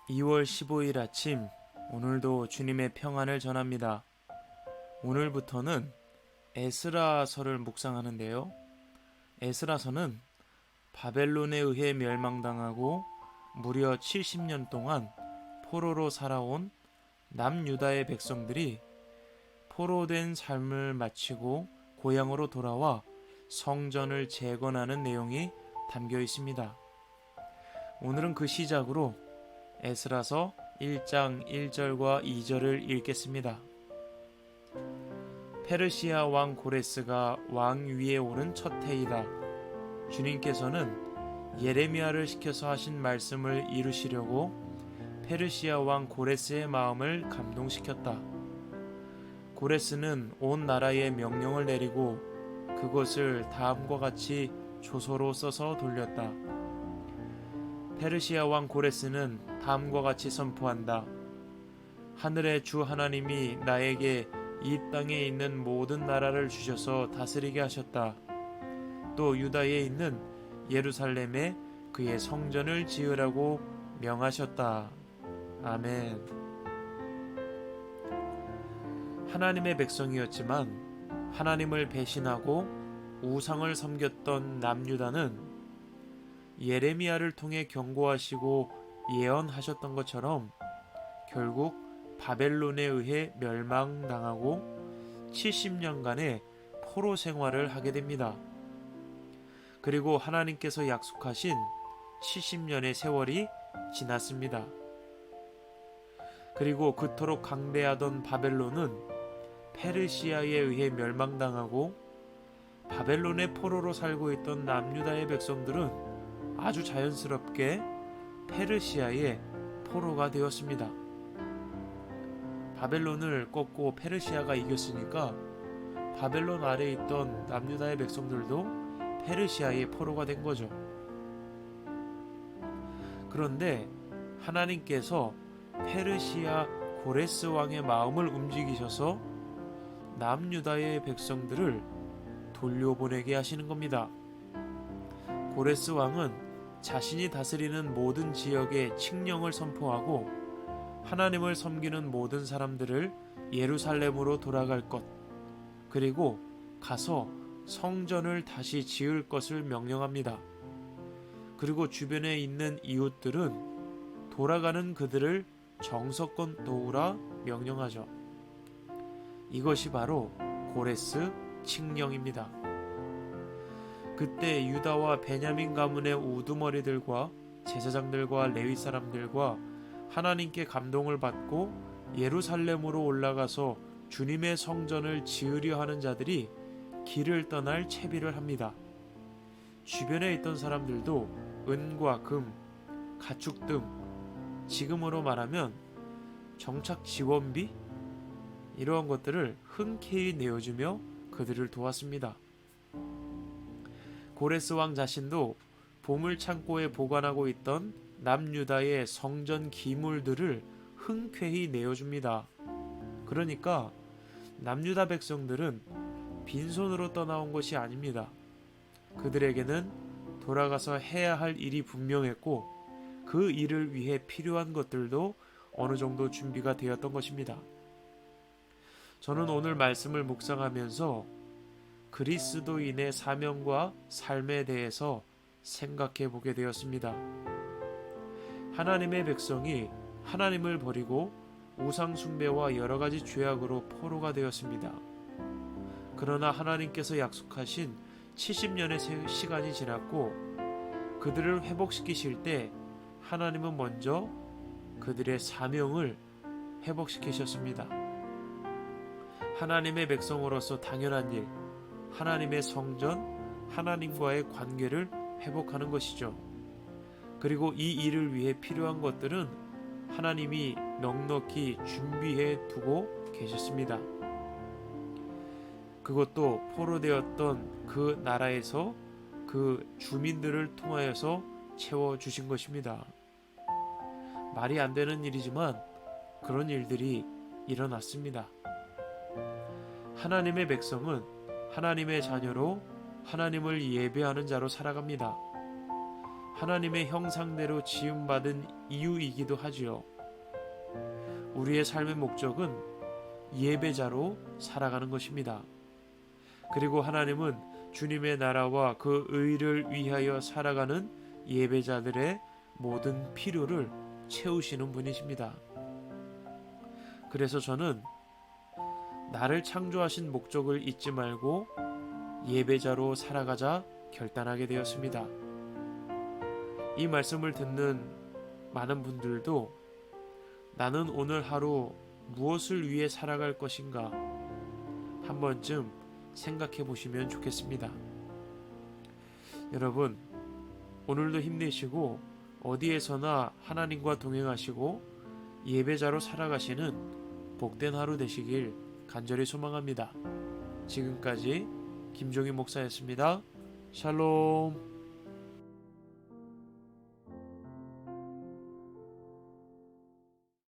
2월 15일 아침, 오늘도 주님의 평안을 전합니다. 오늘부터는 에스라서를 묵상하는데요. 에스라서는 바벨론에 의해 멸망당하고 무려 70년 동안 포로로 살아온 남유다의 백성들이 포로된 삶을 마치고 고향으로 돌아와 성전을 재건하는 내용이 담겨 있습니다. 오늘은 그 시작으로 에스라서 1장 1절과 2절을 읽겠습니다. 페르시아 왕 고레스가 왕 위에 오른 첫 해이다. 주님께서는 예레미야를 시켜서 하신 말씀을 이루시려고 페르시아 왕 고레스의 마음을 감동시켰다. 고레스는 온 나라에 명령을 내리고 그것을 다음과 같이 조서로 써서 돌렸다. 페르시아 왕 고레스는 다음과 같이 선포한다. 하늘의 주 하나님이 나에게 이 땅에 있는 모든 나라를 주셔서 다스리게 하셨다. 또 유다에 있는 예루살렘에 그의 성전을 지으라고 명하셨다. 아멘. 하나님의 백성이었지만 하나님을 배신하고 우상을 섬겼던 남유다는 예레미야를 통해 경고하시고 예언하셨던 것처럼 결국 바벨론에 의해 멸망당하고 70년간의 포로 생활을 하게 됩니다. 그리고 하나님께서 약속하신 70년의 세월이 지났습니다. 그리고 그토록 강대하던 바벨론은 페르시아에 의해 멸망당하고 바벨론의 포로로 살고 있던 남유다의 백성들은 아주 자연스럽게 페르시아의 포로가 되었습니다. 바벨론을 꺾고 페르시아가 이겼으니까 바벨론 아래에 있던 남유다의 백성들도 페르시아의 포로가 된 거죠. 그런데 하나님께서 페르시아 고레스 왕의 마음을 움직이셔서 남유다의 백성들을 돌려보내게 하시는 겁니다. 고레스 왕은 자신이 다스리는 모든 지역에 칙령을 선포하고 하나님을 섬기는 모든 사람들을 예루살렘으로 돌아갈 것, 그리고 가서 성전을 다시 지을 것을 명령합니다. 그리고 주변에 있는 이웃들은 돌아가는 그들을 정석권 도우라 명령하죠. 이것이 바로 고레스 칙령입니다. 그때 유다와 베냐민 가문의 우두머리들과 제사장들과 레위 사람들과 하나님께 감동을 받고 예루살렘으로 올라가서 주님의 성전을 지으려 하는 자들이 길을 떠날 채비를 합니다. 주변에 있던 사람들도 은과 금, 가축 등 지금으로 말하면 정착 지원비 이러한 것들을 흔쾌히 내어주며 그들을 도왔습니다. 고레스 왕 자신도 보물 창고에 보관하고 있던 남유다의 성전 기물들을 흔쾌히 내어줍니다. 그러니까 남유다 백성들은 빈손으로 떠나온 것이 아닙니다. 그들에게는 돌아가서 해야 할 일이 분명했고 그 일을 위해 필요한 것들도 어느 정도 준비가 되었던 것입니다. 저는 오늘 말씀을 묵상하면서 그리스도인의 사명과 삶에 대해서 생각해 보게 되었습니다. 하나님의 백성이 하나님을 버리고 우상 숭배와 여러 가지 죄악으로 포로가 되었습니다. 그러나 하나님께서 약속하신 70년의 시간이 지났고 그들을 회복시키실 때 하나님은 먼저 그들의 사명을 회복시키셨습니다. 하나님의 백성으로서 당연한 일, 하나님의 성전, 하나님과의 관계를 회복하는 것이죠. 그리고 이 일을 위해 필요한 것들은 하나님이 넉넉히 준비해 두고 계셨습니다. 그것도 포로되었던 그 나라에서 그 주민들을 통하여서 채워주신 것입니다. 말이 안 되는 일이지만 그런 일들이 일어났습니다. 하나님의 백성은 하나님의 자녀로 하나님을 예배하는 자로 살아갑니다. 하나님의 형상대로 지음받은 이유이기도 하지요. 우리의 삶의 목적은 예배자로 살아가는 것입니다. 그리고 하나님은 주님의 나라와 그 의를 위하여 살아가는 예배자들의 모든 필요를 채우시는 분이십니다. 그래서 저는 나를 창조하신 목적을 잊지 말고 예배자로 살아가자 결단하게 되었습니다. 이 말씀을 듣는 많은 분들도 나는 오늘 하루 무엇을 위해 살아갈 것인가 한 번쯤 생각해 보시면 좋겠습니다. 여러분, 오늘도 힘내시고 어디에서나 하나님과 동행하시고 예배자로 살아가시는 복된 하루 되시길 간절히 소망합니다. 지금까지 김종희 목사였습니다. 샬롬.